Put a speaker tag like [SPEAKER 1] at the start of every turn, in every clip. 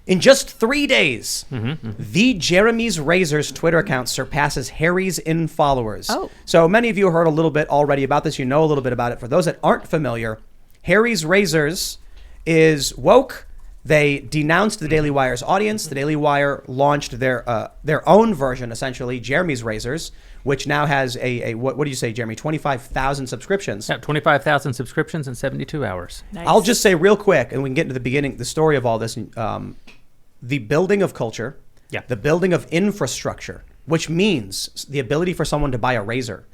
[SPEAKER 1] In just 3 days, the Jeremy's Razors Twitter account surpasses Harry's in followers.
[SPEAKER 2] Oh.
[SPEAKER 1] So many of you heard a little bit already about this. You know a little bit about it. For those that aren't familiar, Harry's Razors is woke. They denounced the Daily Wire's audience. The Daily Wire launched their own version, essentially, Jeremy's Razors, which now has what do you say, Jeremy? 25,000 subscriptions.
[SPEAKER 3] Yeah, 25,000 subscriptions in 72 hours.
[SPEAKER 2] Nice.
[SPEAKER 1] I'll just say real quick, and we can get into the beginning, the story of all this. The building of culture, the building of infrastructure, which means the ability for someone to buy a razor.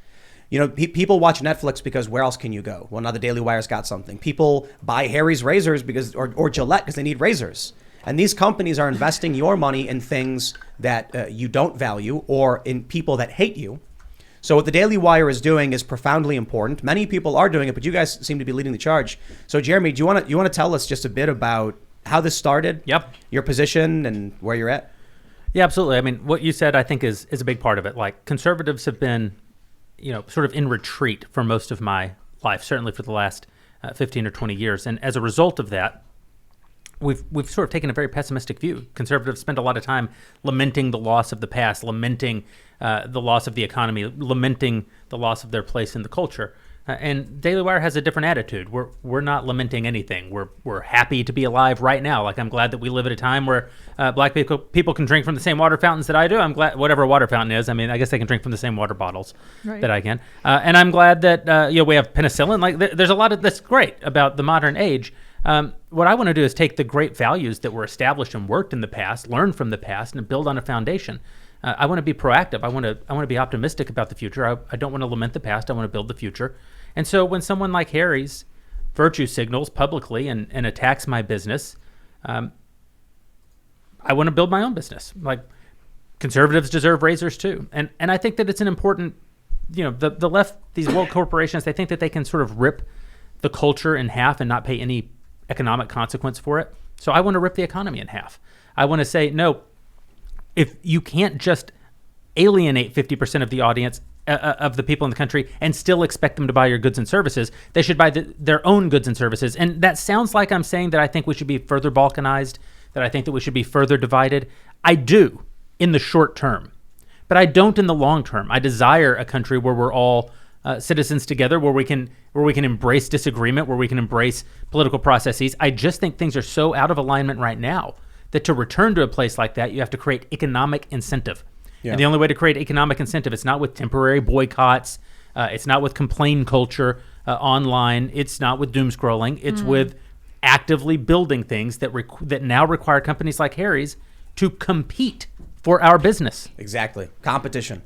[SPEAKER 1] You know, people watch Netflix because where else can you go? Well, now the Daily Wire's got something. People buy Harry's razors because, or Gillette because they need razors. And these companies are investing your money in things that you don't value or in people that hate you. So what the Daily Wire is doing is profoundly important. Many people are doing it, but you guys seem to be leading the charge. So Jeremy, do you want to tell us just a bit about how this started?
[SPEAKER 3] Yep.
[SPEAKER 1] Your position and where you're at?
[SPEAKER 3] Yeah, absolutely. I mean, what you said, I think, is a big part of it. Like, conservatives have been, sort of in retreat for most of my life, certainly for the last 15 or 20 years. And as a result of that, we've sort of taken a very pessimistic view. Conservatives spend a lot of time lamenting the loss of the past, lamenting the loss of the economy, lamenting the loss of their place in the culture. And Daily Wire has a different attitude. We're not lamenting anything. We're happy to be alive right now. Like, I'm glad that we live at a time where black people can drink from the same water fountains that I do. I'm glad, whatever a water fountain is. I mean, I guess they can drink from the same water bottles that I can. And I'm glad that we have penicillin. Like, there's a lot of that's great about the modern age. What I want to do is take the great values that were established and worked in the past, learn from the past, and build on a foundation. I want to be proactive. I want to be optimistic about the future. I don't want to lament the past. I want to build the future. And so when someone like Harry's virtue signals publicly and attacks my business, I want to build my own business. Like, conservatives deserve razors too. And I think that it's an important, the left, these world corporations, they think that they can sort of rip the culture in half and not pay any economic consequence for it. So I want to rip the economy in half. I want to say, no, if you can't just alienate 50% of the audience, of the people in the country, and still expect them to buy your goods and services, they should buy their own goods and services. And that sounds like I'm saying that I think we should be further balkanized, that I think that we should be further divided. I do in the short term, but I don't in the long term. I desire a country where we're all citizens together, where we can embrace disagreement, where we can embrace political processes. I just think things are so out of alignment right now that to return to a place like that, you have to create economic incentive. Yeah. And the only way to create economic incentive, it's not with temporary boycotts, it's not with complain culture online, it's not with doom scrolling, it's with actively building things that now require companies like Harry's to compete for our business.
[SPEAKER 1] Exactly. Competition.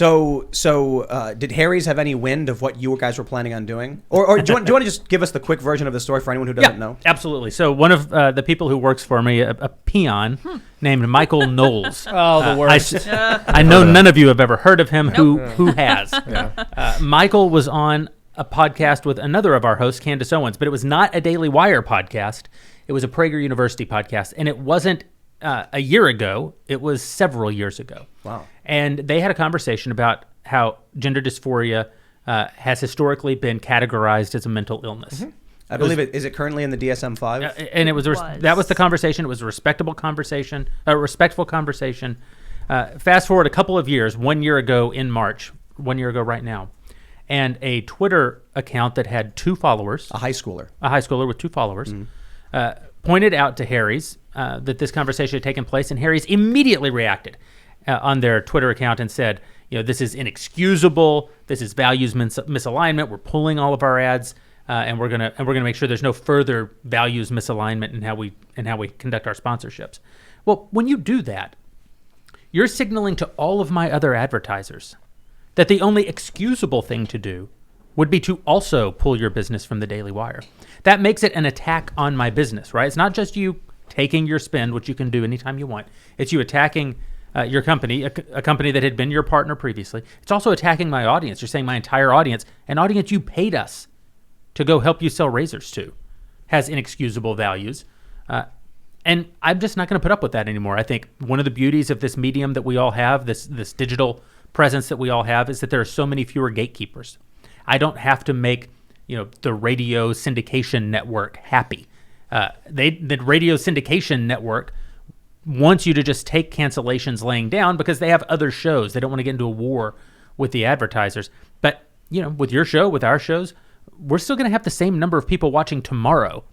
[SPEAKER 3] So
[SPEAKER 1] did Harry's have any wind of what you guys were planning on doing? Or do you want to just give us the quick version of the story for anyone who doesn't know?
[SPEAKER 3] Absolutely. So one of the people who works for me, a peon named Michael Knowles.
[SPEAKER 4] The worst.
[SPEAKER 3] I know none of you have ever heard of him. Who has? Yeah. Michael was on a podcast with another of our hosts, Candace Owens, but it was not a Daily Wire podcast. It was a Prager University podcast, and it wasn't a year ago. It was several years ago.
[SPEAKER 1] Wow.
[SPEAKER 3] And they had a conversation about how gender dysphoria has historically been categorized as a mental illness.
[SPEAKER 1] Mm-hmm. I believe it. Is it currently in the DSM-5?
[SPEAKER 3] And that was the conversation. It was a respectful conversation. Fast forward a couple of years, 1 year ago in March, 1 year ago right now, and a Twitter account that had 2 followers.
[SPEAKER 1] A high schooler
[SPEAKER 3] with 2 followers, pointed out to Harry's that this conversation had taken place, and Harry's immediately reacted on their Twitter account and said, this is inexcusable. This is values misalignment. We're pulling all of our ads, and we're gonna make sure there's no further values misalignment in how we conduct our sponsorships. Well, when you do that, you're signaling to all of my other advertisers that the only excusable thing to do would be to also pull your business from the Daily Wire. That makes it an attack on my business, right? It's not just you taking your spend, which you can do anytime you want. It's you attacking your company, a company that had been your partner previously. It's also attacking my audience. You're saying my entire audience, an audience you paid us to go help you sell razors to, has inexcusable values. And I'm just not going to put up with that anymore. I think one of the beauties of this medium that we all have, this digital presence that we all have, is that there are so many fewer gatekeepers. I don't have to make the radio syndication network happy. The radio syndication network wants you to just take cancellations laying down because they have other shows. They don't want to get into a war with the advertisers. But, with your show, with our shows, we're still going to have the same number of people watching tomorrow.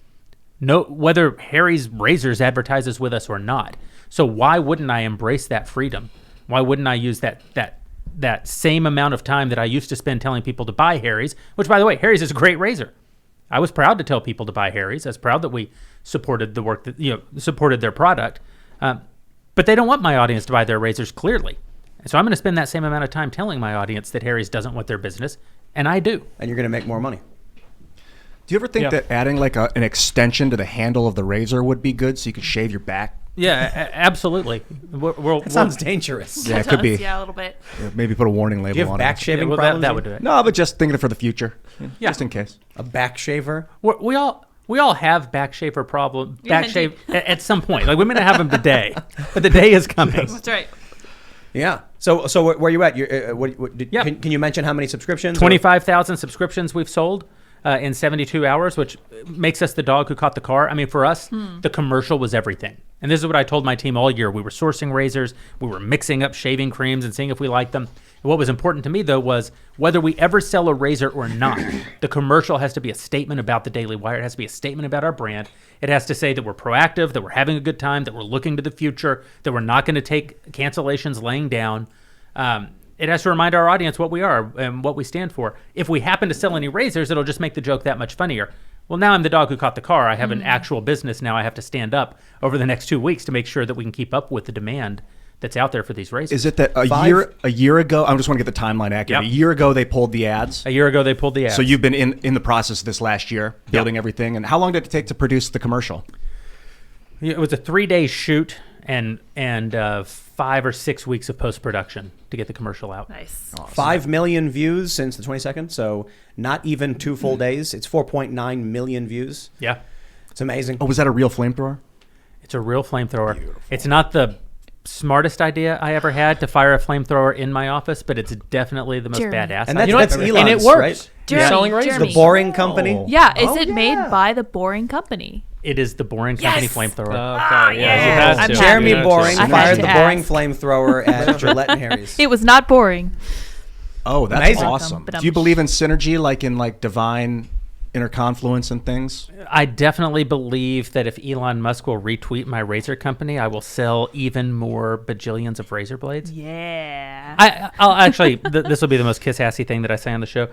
[SPEAKER 3] No, whether Harry's Razors advertises with us or not. So why wouldn't I embrace that freedom? Why wouldn't I use that same amount of time that I used to spend telling people to buy Harry's, which, by the way, Harry's is a great razor. I was proud to tell people to buy Harry's. I was proud that we supported the work that, supported their product. But they don't want my audience to buy their razors, clearly. So I'm going to spend that same amount of time telling my audience that Harry's doesn't want their business, and I do.
[SPEAKER 1] And you're going to make more money.
[SPEAKER 2] Do you ever think that adding like an extension to the handle of the razor would be good so you could shave your back?
[SPEAKER 3] Yeah, absolutely.
[SPEAKER 1] That sounds dangerous.
[SPEAKER 2] Yeah, it could be.
[SPEAKER 4] Yeah, a little bit.
[SPEAKER 2] Maybe put a warning label
[SPEAKER 1] Do you have
[SPEAKER 2] on
[SPEAKER 1] back
[SPEAKER 2] it.
[SPEAKER 1] shaving
[SPEAKER 3] well,
[SPEAKER 1] problems?
[SPEAKER 3] that would do it.
[SPEAKER 2] No, but just thinking for the future. Yeah. Just in case.
[SPEAKER 1] A back shaver?
[SPEAKER 3] We all have back shaver problem. Back shave at some point. Like we may not have them today, but the day is coming.
[SPEAKER 4] That's right.
[SPEAKER 1] Yeah. So where are you at? Can you mention how many subscriptions?
[SPEAKER 3] 25,000 subscriptions we've sold in 72 hours, which makes us the dog who caught the car. I mean, for us, the commercial was everything. And this is what I told my team all year. We were sourcing razors. We were mixing up shaving creams and seeing if we liked them. And what was important to me, though, was whether we ever sell a razor or not, the commercial has to be a statement about the Daily Wire. It has to be a statement about our brand. It has to say that we're proactive, that we're having a good time, that we're looking to the future, that we're not going to take cancellations laying down. It has to remind our audience what we are and what we stand for. If we happen to sell any razors, it'll just make the joke that much funnier. Well, now I'm the dog who caught the car. I have an actual business now. I have to stand up over the next 2 weeks to make sure that we can keep up with the demand that's out there for these razors.
[SPEAKER 2] Is it that a year ago, I just want to get the timeline accurate.
[SPEAKER 3] Yep.
[SPEAKER 2] A year ago, they pulled the ads.
[SPEAKER 3] A year ago, they pulled the ads.
[SPEAKER 2] So you've been in the process this last year, building everything. And how long did it take to produce the commercial?
[SPEAKER 3] It was a 3-day shoot and 5 or 6 weeks of post-production to get the commercial out.
[SPEAKER 4] Nice.
[SPEAKER 1] Awesome. 5 million views since the 22nd, so not even 2 full days. It's 4.9 million views.
[SPEAKER 3] Yeah.
[SPEAKER 1] It's amazing.
[SPEAKER 2] Oh, was that a real flamethrower?
[SPEAKER 3] It's a real flamethrower. Beautiful. It's not the smartest idea I ever had to fire a flamethrower in my office, but it's definitely the most badass.
[SPEAKER 1] And
[SPEAKER 3] idea.
[SPEAKER 1] that's Elon's,
[SPEAKER 5] and it works.
[SPEAKER 1] Right?
[SPEAKER 5] Selling razors.
[SPEAKER 1] The Boring Company.
[SPEAKER 4] Yeah, is it made by the Boring Company?
[SPEAKER 3] It is the Boring Company flamethrower.
[SPEAKER 5] Okay,
[SPEAKER 4] yes.
[SPEAKER 5] you had to.
[SPEAKER 1] Jeremy
[SPEAKER 5] You had to.
[SPEAKER 1] Boring
[SPEAKER 4] I had
[SPEAKER 1] fired
[SPEAKER 4] to
[SPEAKER 1] the
[SPEAKER 4] ask.
[SPEAKER 1] Boring flamethrower at Gillette and Harry's.
[SPEAKER 4] It was not boring.
[SPEAKER 2] Oh, that's
[SPEAKER 1] Amazing.
[SPEAKER 2] awesome.
[SPEAKER 4] But
[SPEAKER 2] Do you believe in synergy, like in divine interconfluence and things?
[SPEAKER 3] I definitely believe that if Elon Musk will retweet my razor company, I will sell even more bajillions of razor blades.
[SPEAKER 4] Yeah.
[SPEAKER 3] I'll actually, this will be the most kiss-assy thing that I say on the show.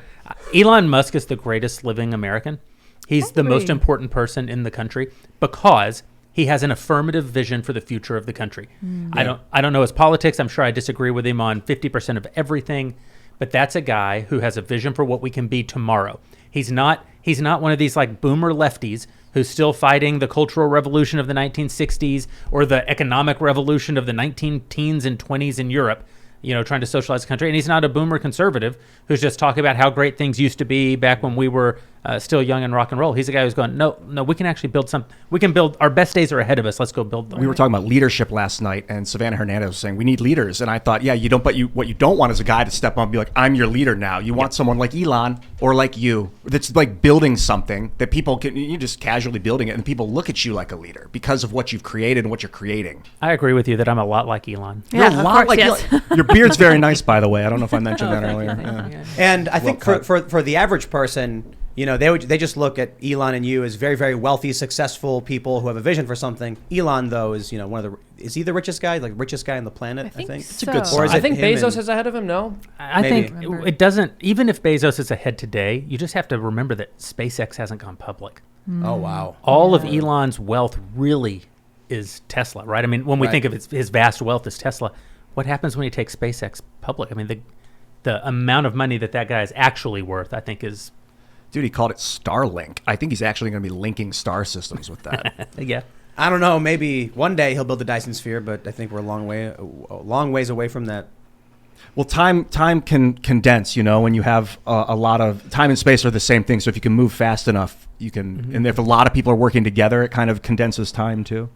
[SPEAKER 3] Elon Musk is the greatest living American. He's the most important person in the country because he has an affirmative vision for the future of the country. I don't know his politics. I'm sure I disagree with him on 50% of everything, but that's a guy who has a vision for what we can be tomorrow. He's not one of these like boomer lefties who's still fighting the Cultural Revolution of the 1960s or the economic revolution of the 19-teens and 20s in Europe, trying to socialize the country. And he's not a boomer conservative who's just talking about how great things used to be back when we were still young and rock and roll. He's a guy who's going, no, we can actually build something. We can build, our best days are ahead of us. Let's go build them.
[SPEAKER 2] We were talking about leadership last night, and Savannah Hernandez was saying we need leaders. And I thought, what you don't want is a guy to step up and be like, I'm your leader now. You want someone like Elon or like you that's like building something that people can, you're just casually building it, and people look at you like a leader because of what you've created and what you're creating.
[SPEAKER 3] I agree with you that I'm a lot like Elon.
[SPEAKER 4] Yeah,
[SPEAKER 2] You're a
[SPEAKER 4] of
[SPEAKER 2] lot
[SPEAKER 4] course,
[SPEAKER 2] like
[SPEAKER 4] yes.
[SPEAKER 2] Elon. Your beard's very nice, by the way. I don't know if I mentioned that earlier. Yeah.
[SPEAKER 1] And I think for the average person, they just look at Elon and you as very, very wealthy, successful people who have a vision for something. Elon, though, is is he the richest guy, like richest guy on the planet? I think
[SPEAKER 2] it's a good
[SPEAKER 4] so.
[SPEAKER 2] sign.
[SPEAKER 1] Or is
[SPEAKER 5] I
[SPEAKER 1] it
[SPEAKER 5] think
[SPEAKER 1] him
[SPEAKER 5] Bezos
[SPEAKER 1] and-
[SPEAKER 5] is ahead of him. No,
[SPEAKER 3] I
[SPEAKER 1] Maybe.
[SPEAKER 3] think it doesn't, even if Bezos is ahead today, you just have to remember that SpaceX hasn't gone public.
[SPEAKER 1] Oh wow!
[SPEAKER 3] All of Elon's wealth really is Tesla, right? I mean, when we
[SPEAKER 1] Right.
[SPEAKER 3] think of his vast wealth as Tesla, what happens when he takes SpaceX public? I mean, the amount of money that guy is actually worth, I think, is...
[SPEAKER 2] Dude, he called it Starlink. I think he's actually going to be linking star systems with that.
[SPEAKER 3] Yeah.
[SPEAKER 1] I don't know. Maybe one day he'll build the Dyson Sphere, but I think we're a long ways away from that.
[SPEAKER 2] Well, time can condense, when you have a lot of time and space are the same thing. So if you can move fast enough, you can, and if a lot of people are working together, it kind of condenses time too.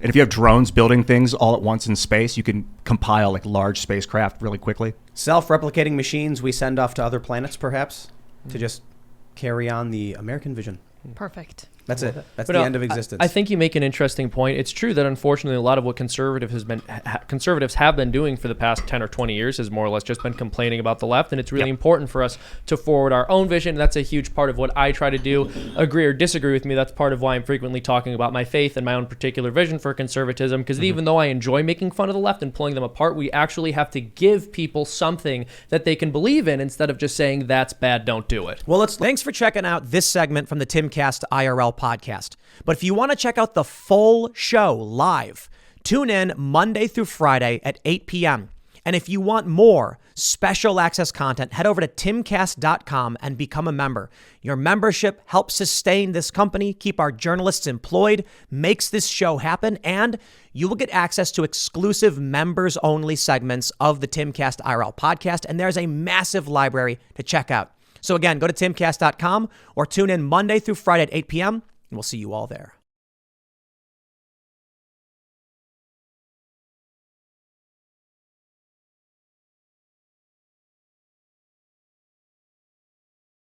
[SPEAKER 2] And if you have drones building things all at once in space, you can compile like large spacecraft really quickly.
[SPEAKER 1] Self-replicating machines we send off to other planets, perhaps, to just carry on the American vision.
[SPEAKER 4] Perfect.
[SPEAKER 1] That's it. That's
[SPEAKER 5] But
[SPEAKER 1] the end of existence.
[SPEAKER 5] I think you make an interesting point. It's true that unfortunately a lot of what conservatives have been doing for the past 10 or 20 years has more or less just been complaining about the left, and it's really important for us to forward our own vision. That's a huge part of what I try to do. Agree or disagree with me, that's part of why I'm frequently talking about my faith and my own particular vision for conservatism, because even though I enjoy making fun of the left and pulling them apart, we actually have to give people something that they can believe in instead of just saying that's bad, don't do it.
[SPEAKER 1] Well, thanks for checking out this segment from the Timcast IRL podcast. But if you want to check out the full show live, tune in Monday through Friday at 8 p.m. And if you want more special access content, head over to timcast.com and become a member. Your membership helps sustain this company, keep our journalists employed, makes this show happen, and you will get access to exclusive members-only segments of the Timcast IRL podcast, and there's a massive library to check out. So again, go to timcast.com or tune in Monday through Friday at 8 p.m., and we'll see you all there.